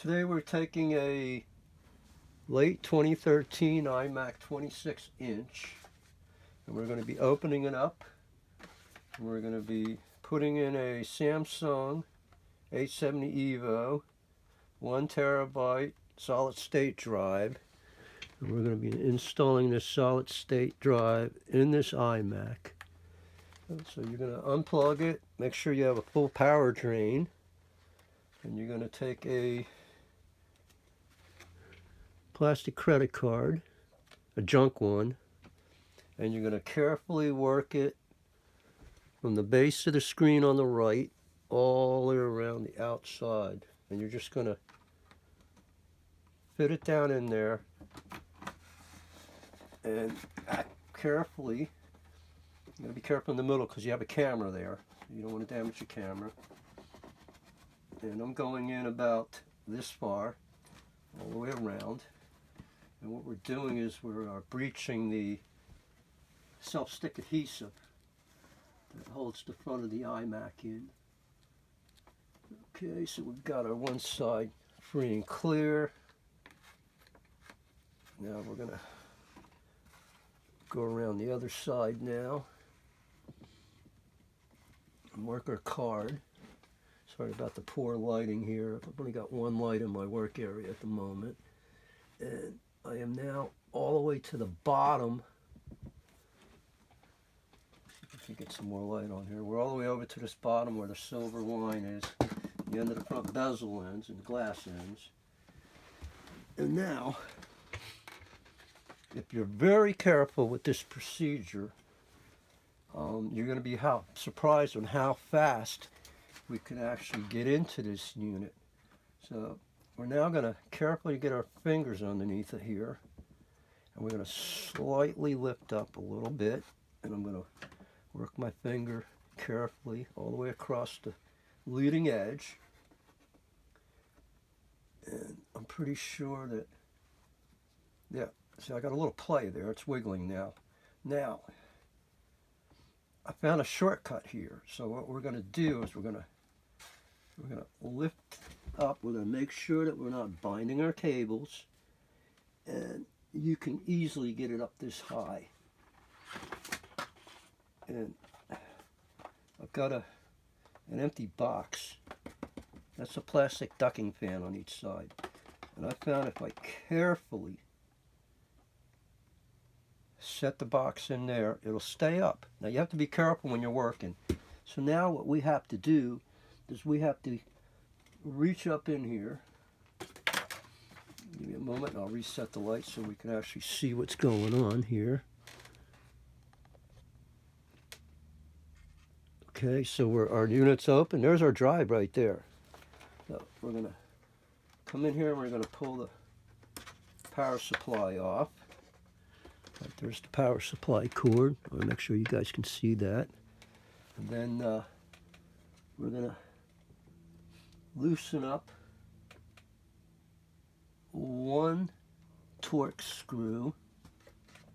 Today we're taking a late 2013 iMac 26-inch and we're going to be opening it up. And we're going to be putting in a Samsung 870 EVO 1 terabyte solid state drive. And we're going to be installing this solid state drive in this iMac. So you're going to unplug it, make sure you have a full power drain, and you're going to take a plastic credit card, a junk one, and you're going to carefully work it from the base of the screen on the right all the way around the outside. And you're just going to fit it down in there and act carefully. You gotta be careful in the middle because you have a camera there. You don't want to damage your camera. And I'm going in about this far, all the way around. And what we're doing is we're breaching the self-stick adhesive that holds the front of the iMac in. Okay, so we've got our one side free and clear. Now we're gonna go around the other side now and work our card. Sorry about the poor lighting here. I've only got one light in my work area at the moment. And I am now all the way to the bottom. If you get some more light on here. We're all the way over to this bottom where the silver line is, the end of the front bezel ends and the glass ends. And now, if you're very careful with this procedure, you're going to be surprised on how fast we can actually get into this unit. So we're now going to carefully get our fingers underneath it here, and we're going to slightly lift up a little bit, and I'm going to work my finger carefully all the way across the leading edge. And I'm pretty sure that, yeah, see, I got a little play there. It's wiggling now. Now, I found a shortcut here. So what we're going to do is we're going to lift up. We're going to make sure that we're not binding our cables, and you can easily get it up this high. And I've got an empty box. That's a plastic ducking fan on each side. And I found if I carefully set the box in there, it'll stay up. Now you have to be careful when you're working. So now what we have to do is we have to reach up in here. Give me a moment and I'll reset the light so we can actually see what's going on here. Okay, so our unit's open. There's our drive right there. So we're going to come in here and we're going to pull the power supply off. Right, there's the power supply cord. I want to make sure you guys can see that. And then we're going to loosen up one Torx screw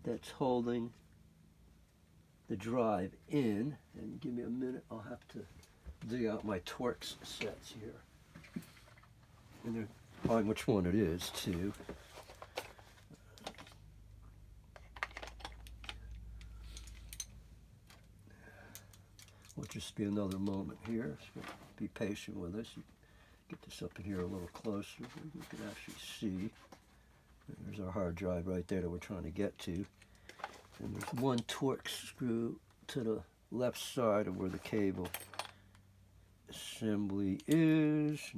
that's holding the drive in. And give me a minute, I'll have to dig out my Torx sets here. And then find which one it is too. Will just be another moment here. So be patient with us. Get this up in here a little closer so you can actually see. And there's our hard drive right there that we're trying to get to. And there's one Torx screw to the left side of where the cable assembly is.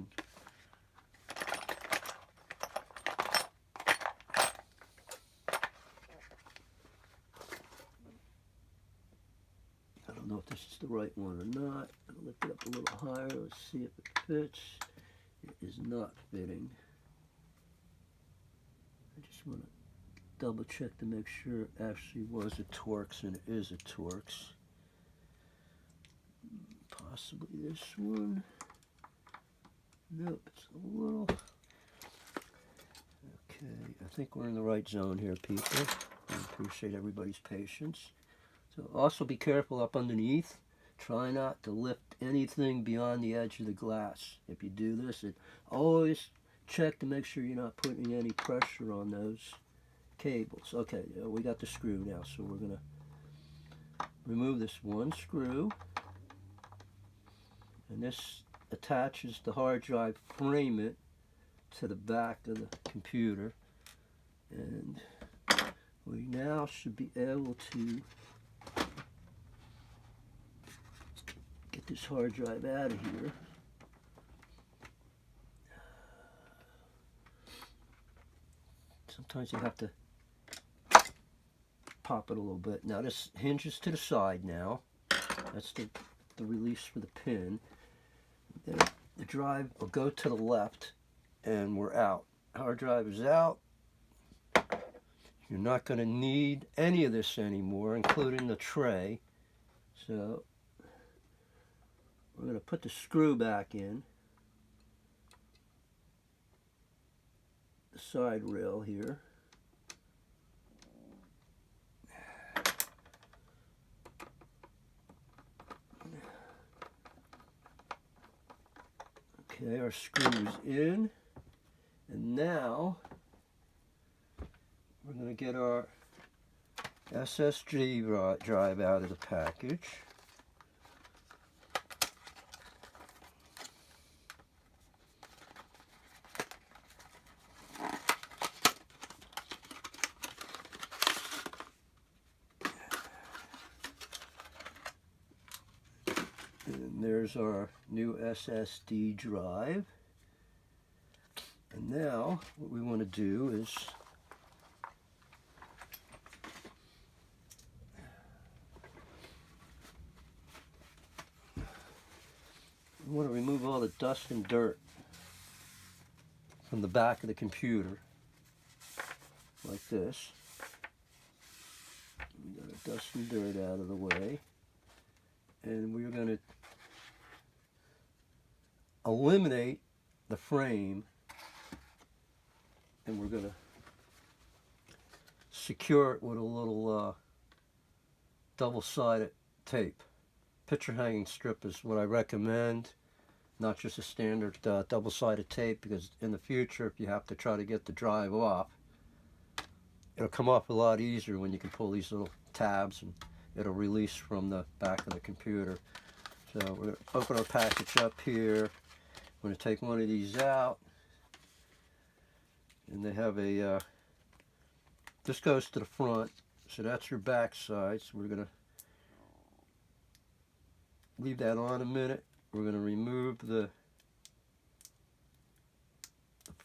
I don't know if this is the right one or not. I'll lift it up a little higher. Let's see if it fits. It is not fitting. I just want to double check to make sure it actually was a Torx, and it is a Torx. Possibly this one. Nope, it's a little. Okay, I think we're in the right zone here, people. I appreciate everybody's patience. So also be careful up underneath. Try not to lift anything beyond the edge of the glass. If you do this, it always check to make sure you're not putting any pressure on those cables. Okay, we got the screw now, so we're going to remove this one screw, and this attaches the hard drive, frame it to the back of the computer, and we now should be able to get this hard drive out of here. Sometimes you have to pop it a little bit. Now this hinges to the side now. That's the release for the pin. Then the drive will go to the left and we're out. Hard drive is out. You're not going to need any of this anymore, including the tray. So we're going to put the screw back in. The side rail here. Okay, our screw is in, and now we're going to get our SSD drive out of the package. And there's our new SSD drive. And now what we want to do is we want to remove all the dust and dirt from the back of the computer, like this. We got our dust and dirt out of the way, and we're going to eliminate the frame, and we're going to secure it with a little double-sided tape. Picture hanging strip is what I recommend, not just a standard double-sided tape, because in the future, if you have to try to get the drive off, it'll come off a lot easier when you can pull these little tabs and it'll release from the back of the computer. So we're going to open our package up here. I'm going to take one of these out, and they have a, this goes to the front, so that's your back side. So we're going to leave that on a minute. We're going to remove the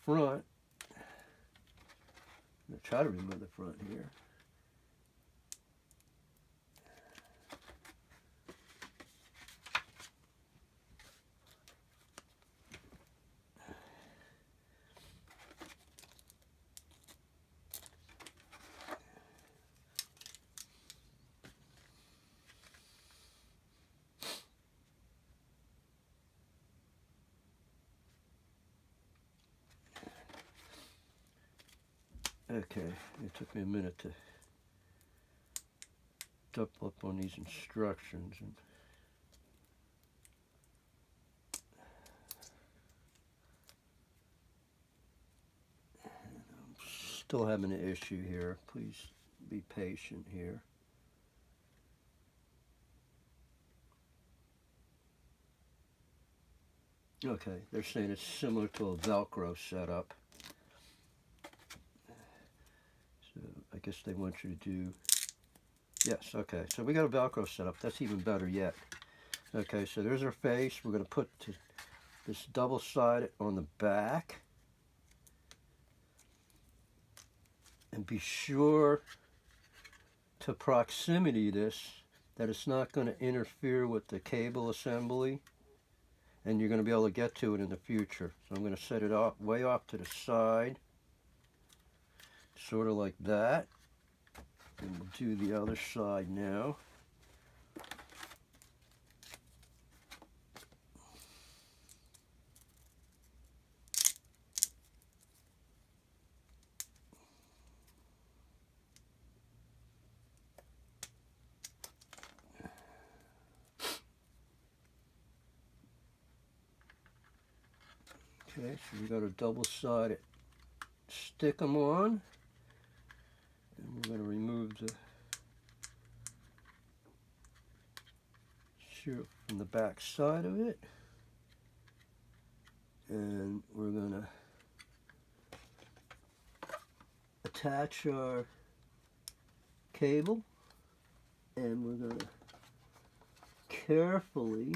front. I'm going to try to remove the front here. Okay, it took me a minute to double up on these instructions. And I'm still having an issue here. Please be patient here. Okay, they're saying it's similar to a Velcro setup. So I guess they want you to do, yes, okay. So we got a Velcro setup. That's even better yet. Okay, so there's our face. We're going to put this double-sided on the back. And be sure to proximity this, that it's not going to interfere with the cable assembly, and you're going to be able to get to it in the future. So I'm going to set it off way off to the side, sort of like that. And we'll do the other side now. Okay, so we got a double-sided stick them on, and we're going to remove the shield from the back side of it, and we're going to attach our cable, and we're going to carefully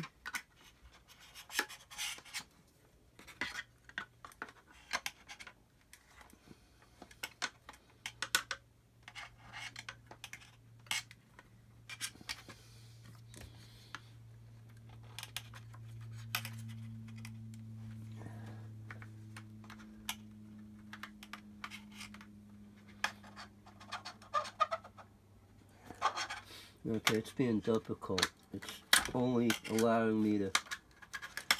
okay, it's being difficult. It's only allowing me to,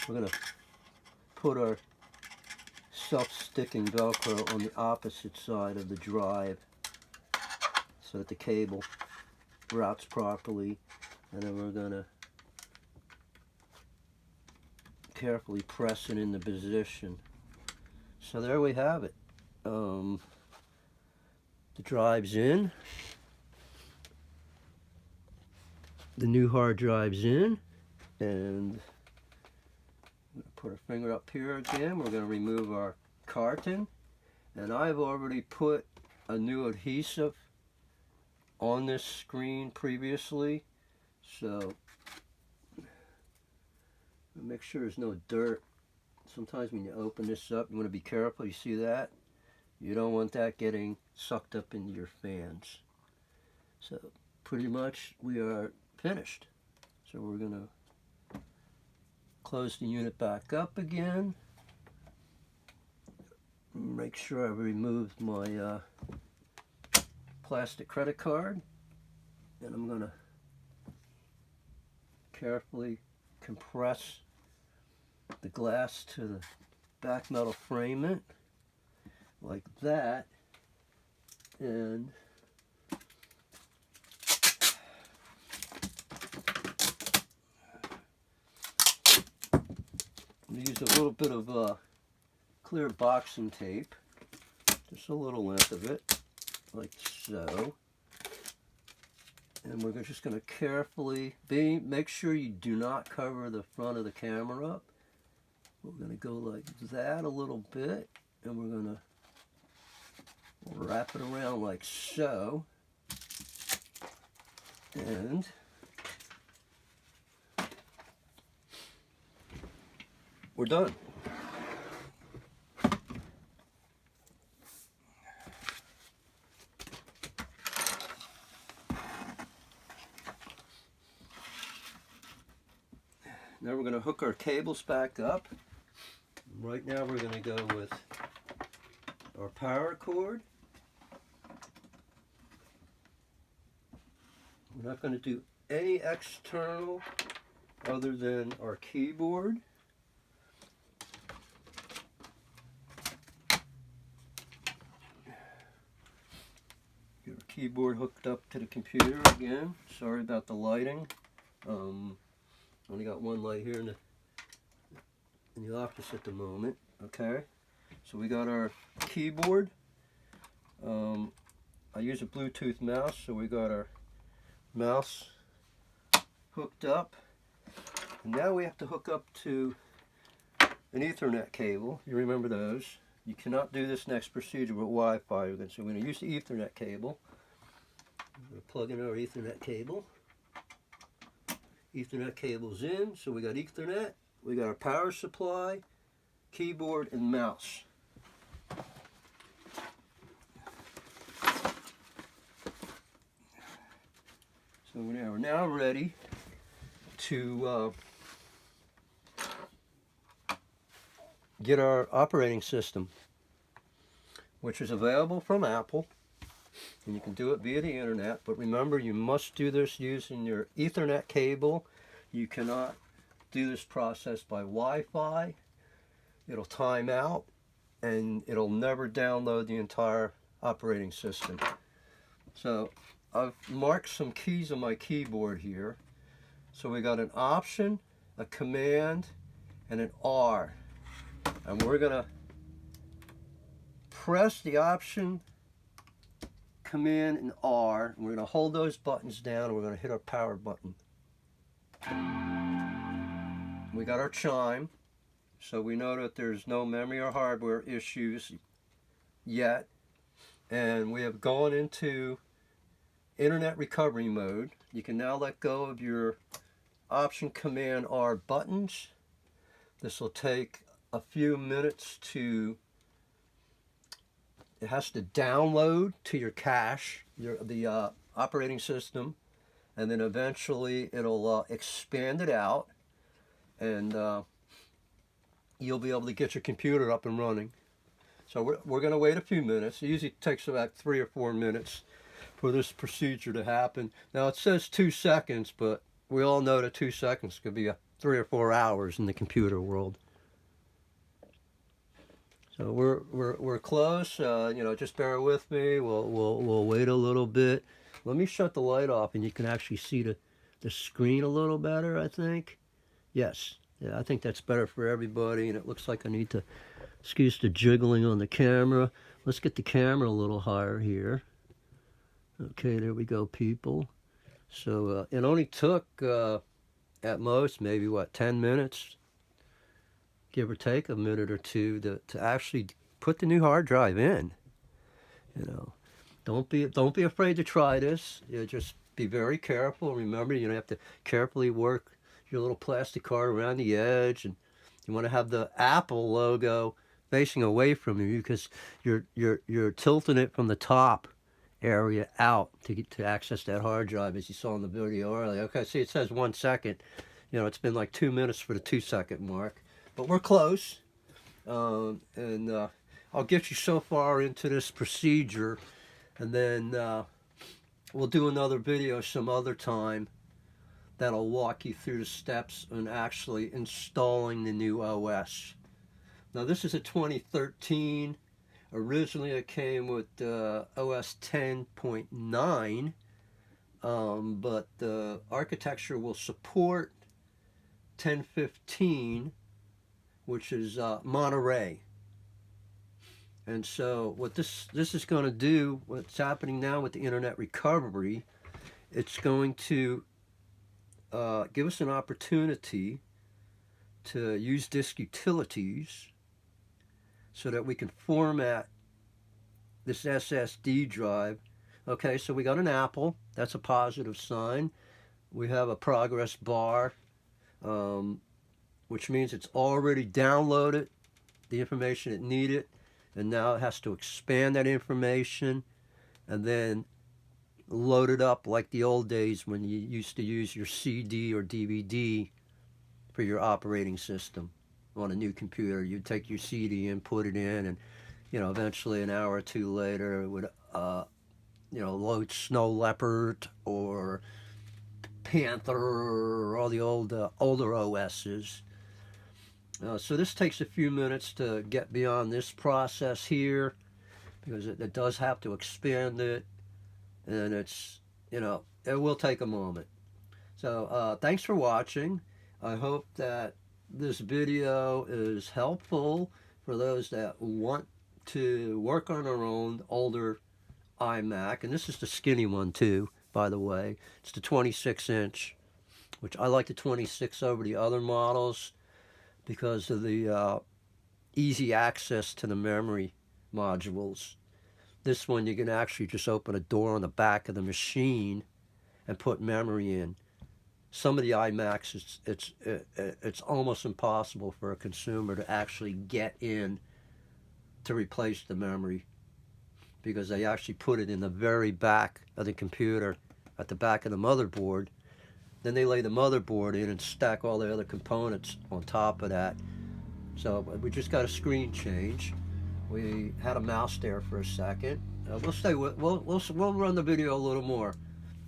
we're going to put our self-sticking Velcro on the opposite side of the drive so that the cable routes properly, and then we're going to carefully press it into position. So there we have it. The drive's in. The new hard drive's in, and I'm going to put our finger up here again. We're going to remove our carton, and I've already put a new adhesive on this screen previously, so make sure there's no dirt. Sometimes when you open this up, you want to be careful. You see that? You don't want that getting sucked up into your fans. So pretty much we are finished. So we're going to close the unit back up again. Make sure I removed my plastic credit card, and I'm going to carefully compress the glass to the back metal frame like that, and use a little bit of clear boxing tape, just a little length of it, like so. And we're just going to carefully make sure you do not cover the front of the camera up. We're going to go like that a little bit, and we're going to wrap it around like so. And we're done. Now we're going to hook our cables back up. Right now we're going to go with our power cord. We're not going to do any external other than our keyboard. Get our keyboard hooked up to the computer again. Sorry about the lighting. Only got one light here in the office at the moment. Okay, so we got our keyboard. I use a Bluetooth mouse, so we got our mouse hooked up. And now we have to hook up to an Ethernet cable. You remember those. You cannot do this next procedure with Wi-Fi. So we're going to use the Ethernet cable. We're going to plug in our Ethernet cable. Ethernet cable's in, so we got Ethernet, we got our power supply, keyboard, and mouse. So we're now ready to get our operating system, which is available from Apple. And you can do it via the internet, but remember, you must do this using your Ethernet cable. You cannot do this process by Wi-Fi. It'll time out, and it'll never download the entire operating system. So I've marked some keys on my keyboard here. So we got an option, a command, and an R. And we're gonna press the Option, Command, and R, and we're gonna hold those buttons down, and we're gonna hit our power button. We got our chime, so we know that there's no memory or hardware issues yet. And we have gone into internet recovery mode. You can now let go of your Option, Command, R buttons. This will take a few minutes to, it has to download to your cache, the operating system, and then eventually it'll expand it out, and you'll be able to get your computer up and running. So we're going to wait a few minutes. It usually takes about 3 or 4 minutes for this procedure to happen. Now it says 2 seconds, but we all know that 2 seconds could be 3 or 4 hours in the computer world. So we're close. You know, just bear with me. We'll wait a little bit. Let me shut the light off, and you can actually see the screen a little better, I think. Yes, yeah, I think that's better for everybody. And it looks like I need to excuse the jiggling on the camera. Let's get the camera a little higher here. Okay, there we go, people. So it only took at most maybe what, 10 minutes, give or take a minute or two, to actually put the new hard drive in. You know, don't be afraid to try this. You just be very careful. Remember, you have to carefully work your little plastic card around the edge, and you want to have the Apple logo facing away from you, because you're tilting it from the top area out to access that hard drive, as you saw in the video earlier. Okay, see, it says 1 second. You know, it's been like 2 minutes for the 2 second mark, but we're close. And I'll get you so far into this procedure, and then we'll do another video some other time that'll walk you through the steps on actually installing the new OS. Now this is a 2013. Originally it came with OS 10.9, but the architecture will support 10.15, which is Monterey. And so what this is going to do, what's happening now with the internet recovery, it's going to give us an opportunity to use disk utilities so that we can format this SSD drive. Okay, so we got an Apple. That's a positive sign. We have a progress bar, which means it's already downloaded the information it needed, and now it has to expand that information and then load it up like the old days when you used to use your CD or DVD for your operating system on a new computer. You'd take your CD and put it in, and eventually an hour or two later it would load Snow Leopard or Panther or all the older OSs. So this takes a few minutes to get beyond this process here, because it does have to expand it, and it's, it will take a moment. So thanks for watching. I hope that this video is helpful for those that want to work on their own older iMac. And this is the skinny one too, by the way. It's the 26-inch, which I like the 26 over the other models because of the easy access to the memory modules. This one, you can actually just open a door on the back of the machine and put memory in. Some of the iMacs, it's almost impossible for a consumer to actually get in to replace the memory, because they actually put it in the very back of the computer, at the back of the motherboard. Then they lay the motherboard in and stack all the other components on top of that. So we just got a screen change. We had a mouse there for a second. We'll stay with, we'll run the video a little more.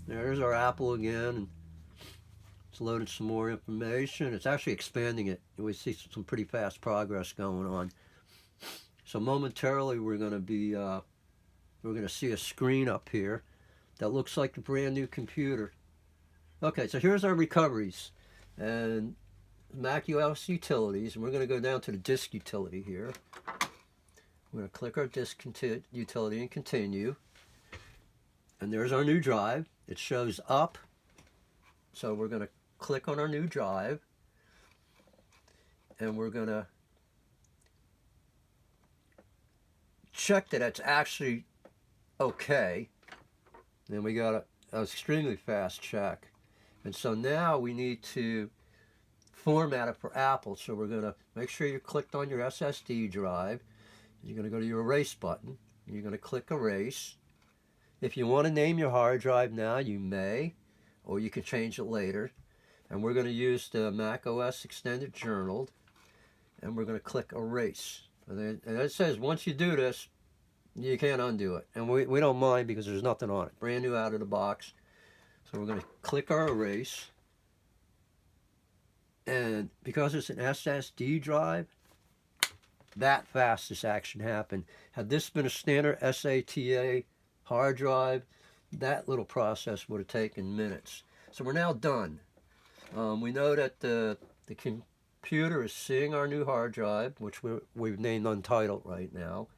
There's our Apple again, and it's loaded some more information. It's actually expanding it. We see some pretty fast progress going on. So momentarily we're going to see a screen up here that looks like a brand new computer. Okay, so here's our recoveries, and Mac OS utilities, and we're going to go down to the disk utility here. We're going to click our disk utility and continue. And there's our new drive. It shows up. So we're going to click on our new drive. And we're going to check that it's actually okay. Then we got an extremely fast check. And so now we need to format it for Apple. So we're going to make sure you clicked on your SSD drive. You're going to go to your erase button. You're going to click erase. If you want to name your hard drive now, you may, or you can change it later. And we're going to use the Mac OS Extended Journaled. And we're going to click erase. And it says once you do this, you can't undo it. And we don't mind because there's nothing on it. Brand new out of the box. So we're going to click our erase. And because it's an SSD drive, that fast this action happened. Had this been a standard SATA hard drive, that little process would have taken minutes. So we're now done. We know that the computer is seeing our new hard drive, which we've named Untitled right now.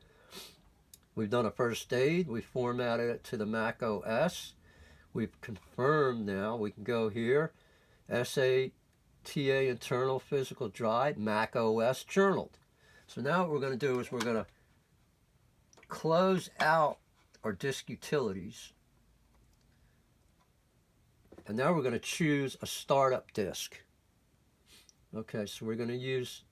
We've done a first aid. We formatted it to the Mac OS. We've confirmed now. We can go here, SATA internal physical drive, Mac OS journaled. So now what we're going to do is we're going to close out our disk utilities. And now we're going to choose a startup disk. Okay, so we're going to use